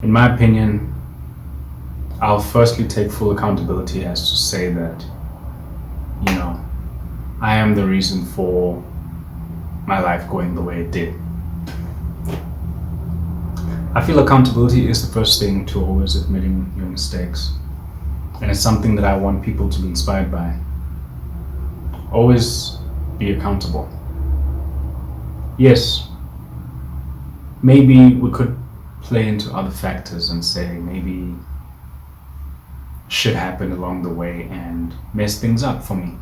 In my opinion, I'll firstly take full accountability as to say that, I am the reason for my life going the way it did. I feel accountability is the first thing to always admitting your mistakes. And it's something that I want people to be inspired by. Always be accountable. Yes, maybe we could play into other factors and say maybe shit happened along the way and messed things up for me.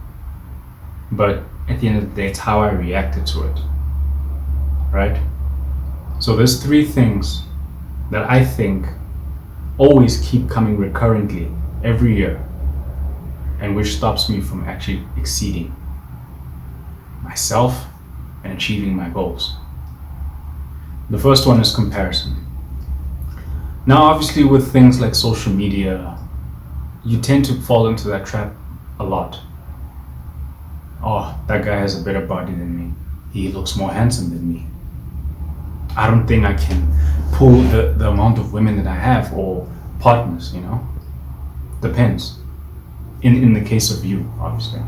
But at the end of the day, it's how I reacted to it, right? So there's three things that I think always keep coming recurrently every year and which stops me from actually exceeding myself and achieving my goals. The first one is comparison. Now, obviously, with things like social media, you tend to fall into that trap a lot. Oh, that guy has a better body than me. He looks more handsome than me. I don't think I can pull the amount of women that I have or partners, Depends. In the case of you, obviously.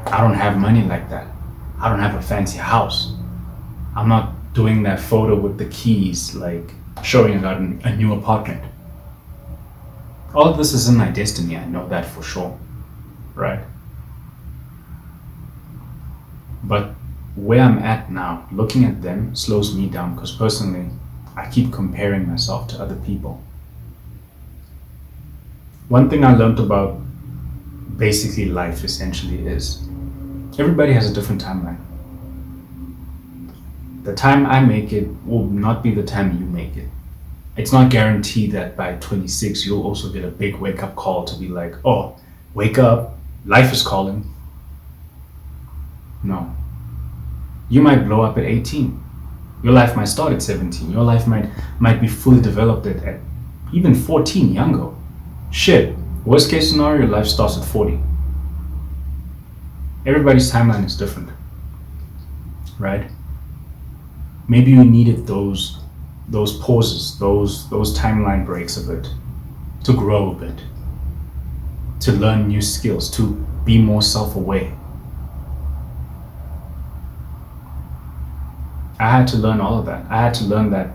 I don't have money like that. I don't have a fancy house. I'm not doing that photo with the keys, like showing about a new apartment. All of this isn't my destiny, I know that for sure, right? But where I'm at now, looking at them slows me down because personally, I keep comparing myself to other people. One thing I learned about basically life essentially is everybody has a different timeline. The time I make it will not be the time you make it. It's not guaranteed that by 26 you'll also get a big wake-up call to be like, oh, wake up, life is calling. No. You might blow up at 18. Your life might start at 17. Your life might be fully developed at even 14, younger. Shit, worst case scenario, your life starts at 40. Everybody's timeline is different, right? Maybe you needed those pauses, those timeline breaks a bit, to grow a bit, to learn new skills, to be more self-aware. I had to learn all of that. I had to learn that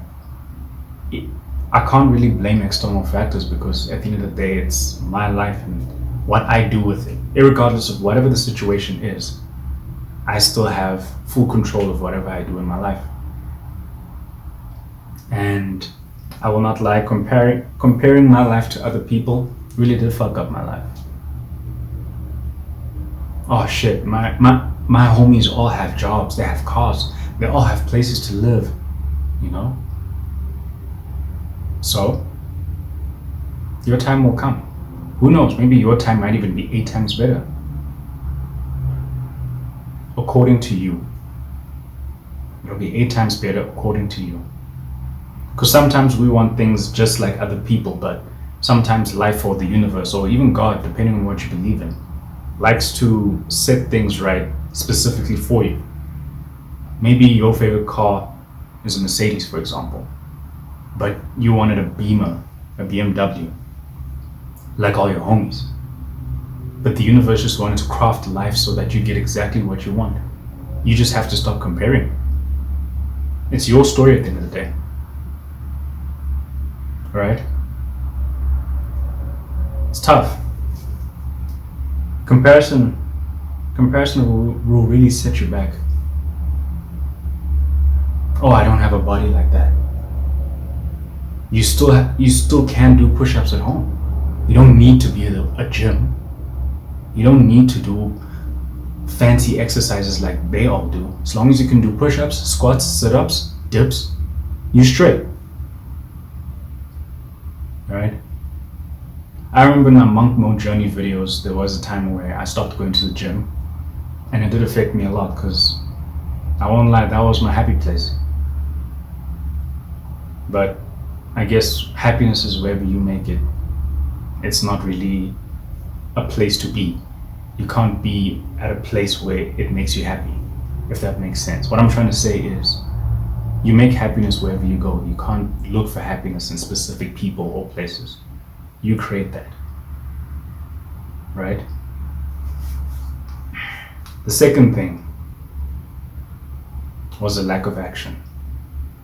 I can't really blame external factors because at the end of the day, it's my life and what I do with it. Irregardless of whatever the situation is, I still have full control of whatever I do in my life. And I will not lie, comparing my life to other people really did fuck up my life. Oh shit, my homies all have jobs, they have cars, they all have places to live, So, your time will come. Who knows, maybe your time might even be 8 times better. According to you. It'll be 8 times better according to you. Because sometimes we want things just like other people, but sometimes life or the universe or even God, depending on what you believe in, likes to set things right specifically for you. Maybe your favorite car is a Mercedes, for example, but you wanted a Beamer, a BMW, like all your homies. But the universe just wanted to craft life so that you get exactly what you want. You just have to stop comparing. It's your story at the end of the day. Right? It's tough. Comparison will really set you back. Oh, I don't have a body like that. You still can do push-ups at home. You don't need to be at a gym. You don't need to do fancy exercises like they all do. As long as you can do push-ups, squats, sit-ups, dips, you're straight. Right? I remember in my monk mode journey videos, there was a time where I stopped going to the gym, and it did affect me a lot because I won't lie, that was my happy place. But I guess happiness is wherever you make it. It's not really a place to be. You can't be at a place where it makes you happy, if that makes sense. What I'm trying to say is You make happiness wherever you go. You can't look for happiness in specific people or places. You create that. Right? The second thing was a lack of action.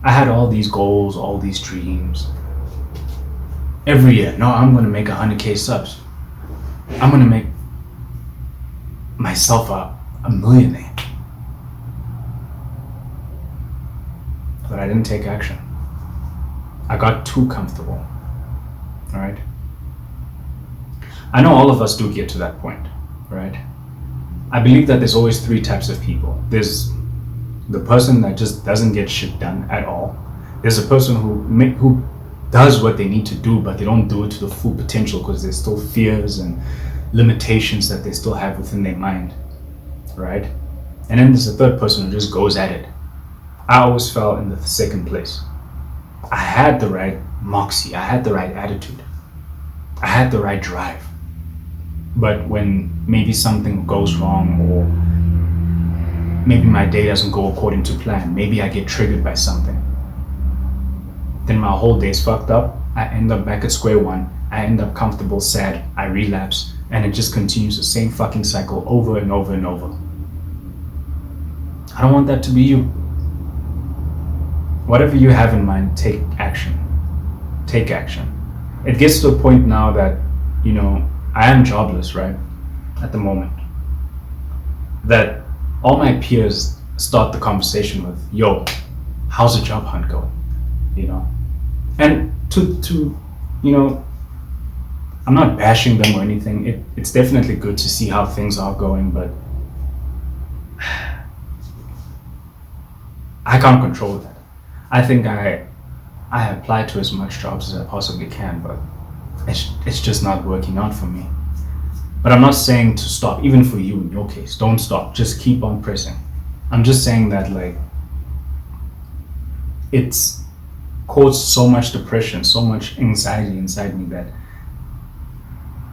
I had all these goals, all these dreams. Every year, no, I'm gonna make 100K subs. I'm gonna make myself a millionaire. But I didn't take action. I got too comfortable. Alright? I know all of us do get to that point, right? I believe that there's always three types of people. There's the person that just doesn't get shit done at all. There's a person who does what they need to do, but they don't do it to the full potential because there's still fears and limitations that they still have within their mind, right? And then there's a third person who just goes at it. I always fell in the second place. I had the right moxie, I had the right attitude, I had the right drive. But when maybe something goes wrong, or maybe my day doesn't go according to plan, maybe I get triggered by something, then my whole day's fucked up. I end up back at square one. I end up comfortable, sad, I relapse, and it just continues the same fucking cycle over and over and over. I don't want that to be you. Whatever you have in mind, take action. Take action. It gets to a point now that, I am jobless, right? At the moment. That all my peers start the conversation with, yo, how's the job hunt going? And to I'm not bashing them or anything. It's definitely good to see how things are going, but I can't control that. I think I apply to as much jobs as I possibly can, but it's just not working out for me. But I'm not saying to stop, even for you in your case. Don't stop, just keep on pressing. I'm just saying that it's caused so much depression, so much anxiety inside me that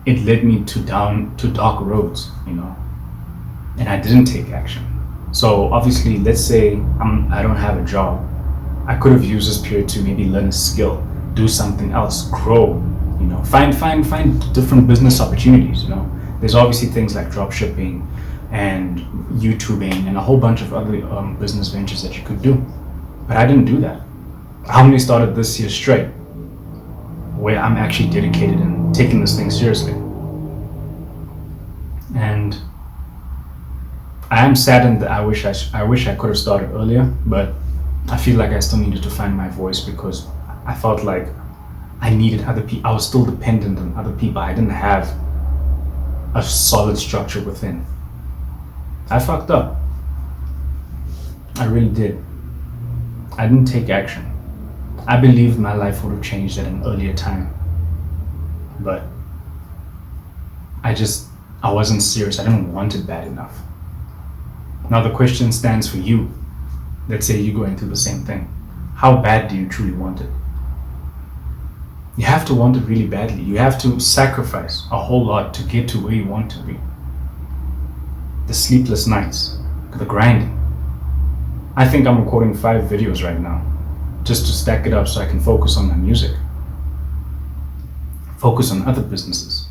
it led me to dark roads, and I didn't take action. So obviously, let's say I don't have a job. I could have used this period to maybe learn a skill, do something else, grow, find different business opportunities, There's obviously things like drop shipping and YouTubing and a whole bunch of other business ventures that you could do. But I didn't do that. I only started this year straight, where I'm actually dedicated and taking this thing seriously. And I am saddened that I wish I could have started earlier, but I feel like I still needed to find my voice because I felt like I needed other people. I was still dependent on other people. I didn't have a solid structure within. I fucked up. I really did. I didn't take action. I believed my life would have changed at an earlier time, but I wasn't serious. I didn't want it bad enough. Now the question stands for you. Let's say you're going through the same thing. How bad do you truly want it? You have to want it really badly. You have to sacrifice a whole lot to get to where you want to be. The sleepless nights, the grinding. I think I'm recording 5 videos right now just to stack it up so I can focus on my music. Focus on other businesses.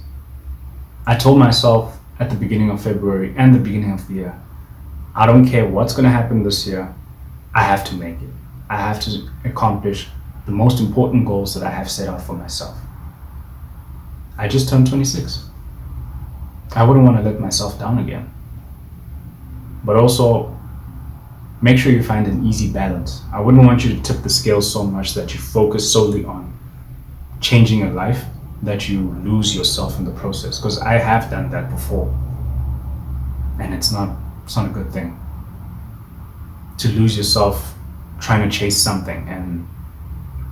I told myself at the beginning of February and the beginning of the year, I don't care what's going to happen this year, I have to make it. I have to accomplish the most important goals that I have set out for myself. I just turned 26. I wouldn't want to let myself down again. But also, make sure you find an easy balance. I wouldn't want you to tip the scales so much that you focus solely on changing your life that you lose yourself in the process. Because I have done that before. And it's not a good thing. To lose yourself trying to chase something, and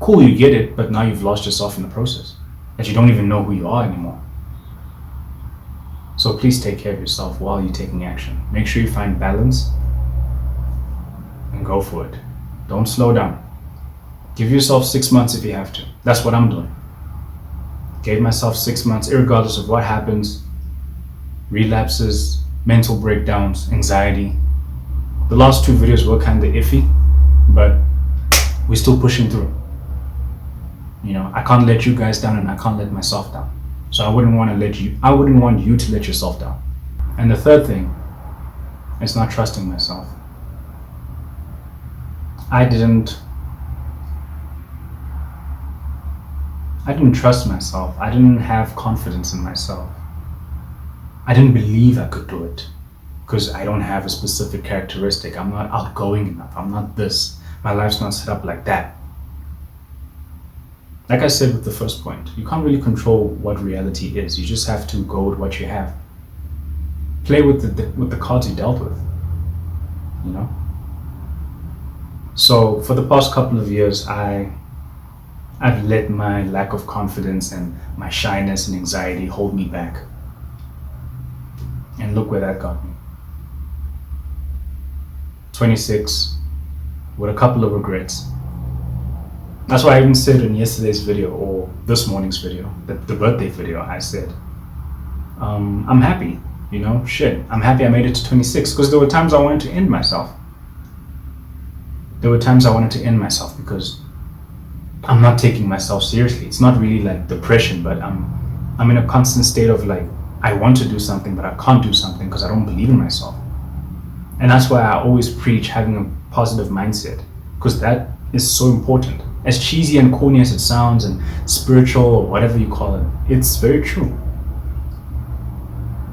cool, you get it, but now you've lost yourself in the process. That you don't even know who you are anymore. So please take care of yourself while you're taking action. Make sure you find balance and go for it. Don't slow down. Give yourself 6 months if you have to. That's what I'm doing. Gave myself 6 months, irregardless of what happens. Relapses, mental breakdowns, anxiety. The last 2 videos were kind of iffy, but We're still pushing through. You know, I can't let you guys down and I can't let myself down. So I wouldn't want you to let yourself down. And the third thing is not trusting myself. I didn't trust myself. I didn't have confidence in myself. I didn't believe I could do it because I don't have a specific characteristic. I'm not outgoing enough. I'm not this. My life's not set up like that. Like I said with the first point, you can't really control what reality is. You just have to go with what you have. Play with the cards you dealt with, you know? So for the past couple of years, I've let my lack of confidence and my shyness and anxiety hold me back. And look where that got me. 26, with a couple of regrets. That's why I even said in yesterday's video or this morning's video, the birthday video, I said, I'm happy, you know, shit. I'm happy I made it to 26 because there were times I wanted to end myself. There were times I wanted to end myself because I'm not taking myself seriously. It's not really like depression, but I'm in a constant state of like, I want to do something, but I can't do something because I don't believe in myself. And that's why I always preach having a positive mindset, because that is so important. As cheesy and corny as it sounds, and spiritual or whatever you call it, it's very true.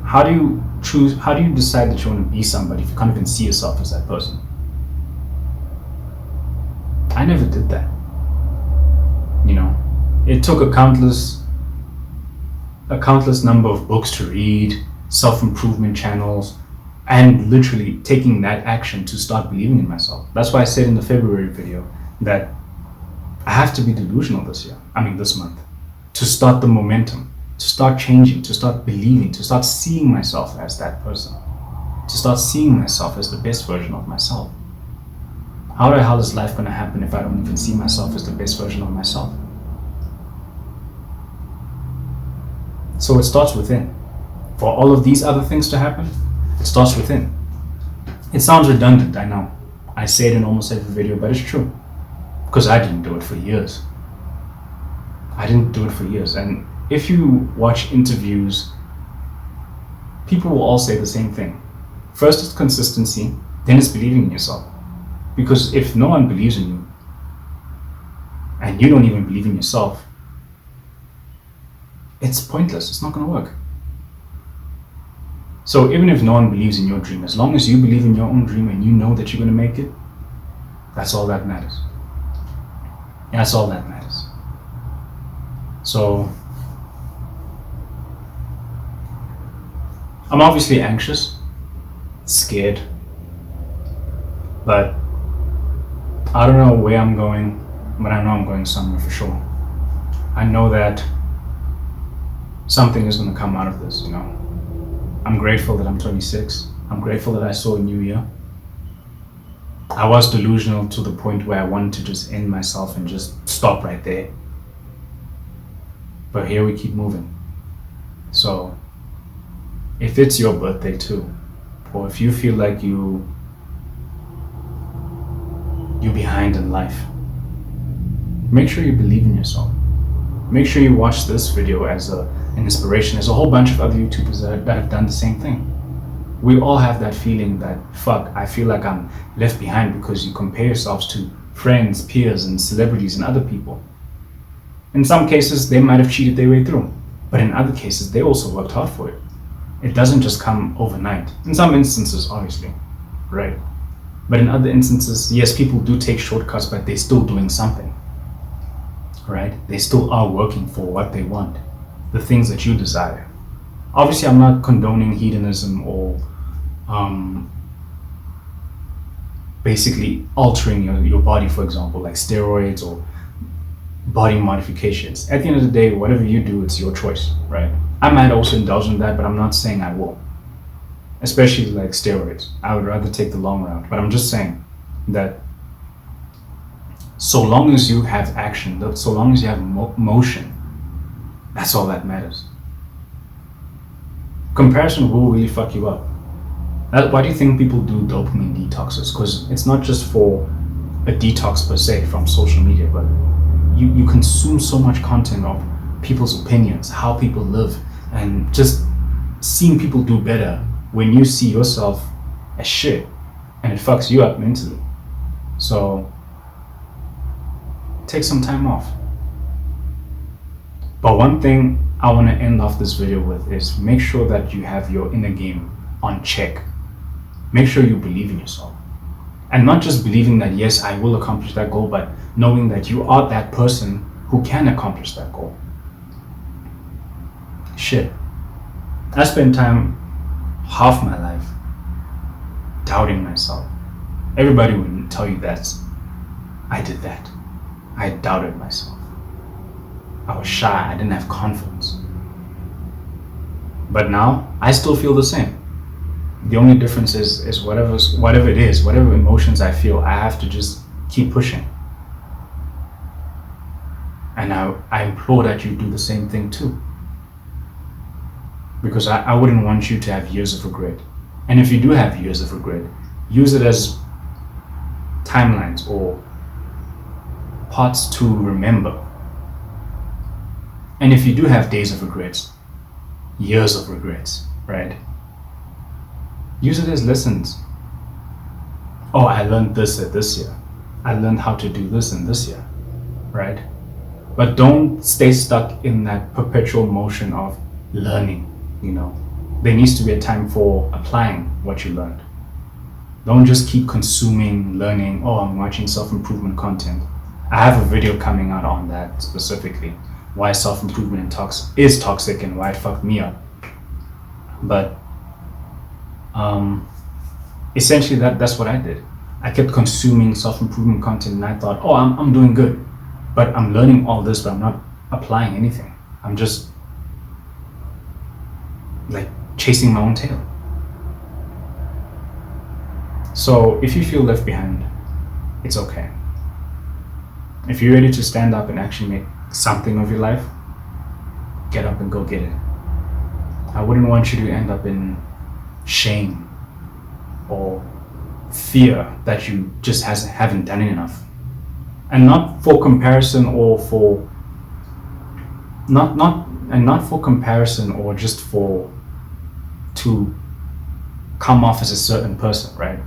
How do you decide that you want to be somebody if you can't even see yourself as that person? I never did that. You know, it took a countless number of books to read, self-improvement channels, and literally taking that action to start believing in myself. That's why I said in the February video that I have to be delusional this month, to start the momentum, to start changing, to start believing, to start seeing myself as that person, to start seeing myself as the best version of myself. How the hell is life going to happen if I don't even see myself as the best version of myself? So it starts within. For all of these other things to happen, it starts within. It sounds redundant, I know. I say it in almost every video, but it's true. Because I didn't do it for years. And if you watch interviews, people will all say the same thing. First it's consistency, then it's believing in yourself. Because if no one believes in you, and you don't even believe in yourself, it's pointless. It's not going to work. So even if no one believes in your dream, as long as you believe in your own dream and you know that you're going to make it, that's all that matters. That's all that matters. So I'm obviously anxious, scared, but I don't know where I'm going, but I know I'm going somewhere for sure. I know that something is going to come out of this, you know. I'm grateful that I'm 26. I'm grateful that I saw a new year. I was delusional to the point where I wanted to just end myself and just stop right there. But here we keep moving. So if it's your birthday too, or if you feel like you're behind in life, make sure you believe in yourself. Make sure you watch this video as an inspiration. There's a whole bunch of other YouTubers that have done the same thing. We all have that feeling that, fuck, I feel like I'm left behind, because you compare yourselves to friends, peers, and celebrities and other people. In some cases, they might have cheated their way through, but in other cases, they also worked hard for it. It doesn't just come overnight. In some instances, obviously, right? But in other instances, yes, people do take shortcuts, but they're still doing something, right? They still are working for what they want, the things that you desire. Obviously, I'm not condoning hedonism or basically altering your body, for example, like steroids or body modifications. At the end of the day, whatever you do, it's your choice, right? I might also indulge in that, but I'm not saying I will. Especially like steroids. I would rather take the long route. But I'm just saying that so long as you have action, so long as you have motion, that's all that matters. Comparison will really fuck you up. Why do you think people do dopamine detoxes? Because it's not just for a detox per se from social media, but you consume so much content of people's opinions, how people live, and just seeing people do better when you see yourself as shit, and it fucks you up mentally. So take some time off. But one thing I want to end off this video with is make sure that you have your inner game on check. Make sure you believe in yourself. And not just believing that, yes, I will accomplish that goal, but knowing that you are that person who can accomplish that goal. Shit. I spent time, half my life, doubting myself. Everybody would tell you that I did that. I doubted myself. I was shy. I didn't have confidence. But now, I still feel the same. The only difference is whatever it is, whatever emotions I feel, I have to just keep pushing. And I implore that you do the same thing too. Because I wouldn't want you to have years of regret. And if you do have years of regret, use it as timelines or parts to remember. And if you do have days of regrets, years of regrets, right? Use it as lessons. Oh, I learned this at this year. I learned how to do this in this year, right? But don't stay stuck in that perpetual motion of learning, you know. There needs to be a time for applying what you learned. Don't just keep consuming, learning, oh, I'm watching self-improvement content. I have a video coming out on that specifically. Why self-improvement is toxic and why it fucked me up. But essentially that's what I did. I kept consuming self-improvement content and I thought, oh, I'm doing good. But I'm learning all this, but I'm not applying anything. I'm just like chasing my own tail. So if you feel left behind, it's okay. If you're ready to stand up and actually make something of your life, get up and go get it. I wouldn't want you to end up in shame or fear that you just haven't done enough. And not for comparison or for not for comparison or just for to come off as a certain person, right?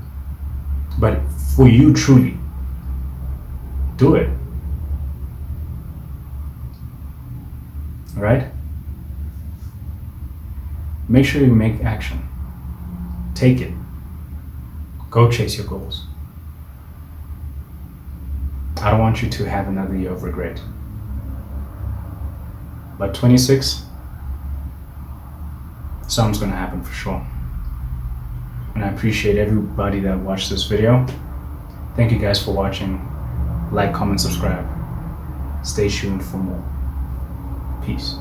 But for you truly, do it. Right? Make sure you make action. Take it. Go chase your goals. I don't want you to have another year of regret. But 26, something's gonna happen for sure. And I appreciate everybody that watched this video. Thank you guys for watching. Like, comment, subscribe. Stay tuned for more. Peace.